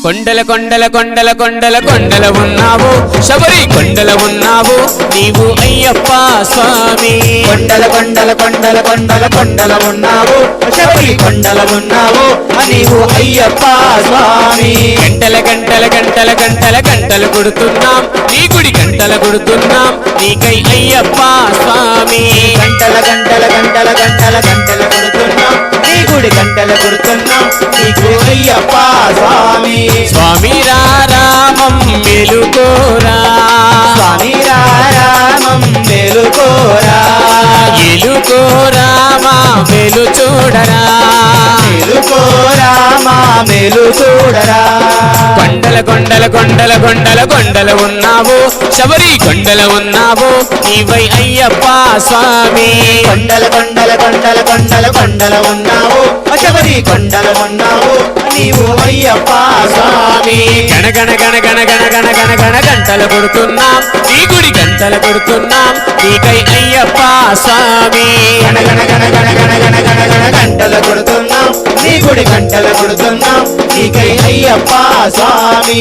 కొండల కొండల కొండల కొండల కొండల ఉన్నావు శబరి కొండల ఉన్నావు నీవు అయ్యప్ప స్వామి కొండల కొండల కొండల కొండల కొండల ఉన్నావు శబరి కొండల ఉన్నావు నీవు అయ్యప్ప స్వామి గంటల గంటల గంటల గంటల గంటలు కొడుతున్నాం నీ గుడి గంటలు కొడుతున్నాం నీకై అయ్యప్ప స్వామి గంటల గంటల గంటల గంటల గంటలు కొడుతున్నాం నీ గుడి గంటలు కొడుతున్నాం నీకు అయ్యప్ప స్వామి స్వామి రామం మెలుకోరా స్వామి రామం మేలుకోరా ఎలుకోరామా వెలు చూడరా మేలుకోరా మా మేలు చూడరా కొండల కొండల కొండల కొండల కొండల ఉన్నావు శబరి కొండల ఉన్నావు నీవై అయ్యప్ప స్వామి కొండల కొండల కొండల కొండల కొండల ఉన్నావు శబరి కొండల ఉన్నావు నీవు అయ్యప్ప స్వామి గణగణ గణ గణ గణ గణ గణ గణ గంటలు కొడుతున్నాం నీ గుడి గంటలు కొడుతున్నాం నీకై అయ్యప్ప స్వామి గణ గణ గణ గణ గణ గణ గణ గణ గంటలు కొడుతున్నాం నీ గుడి గంటలు కొడుతున్నాం నీకై అయ్యప్ప స్వామి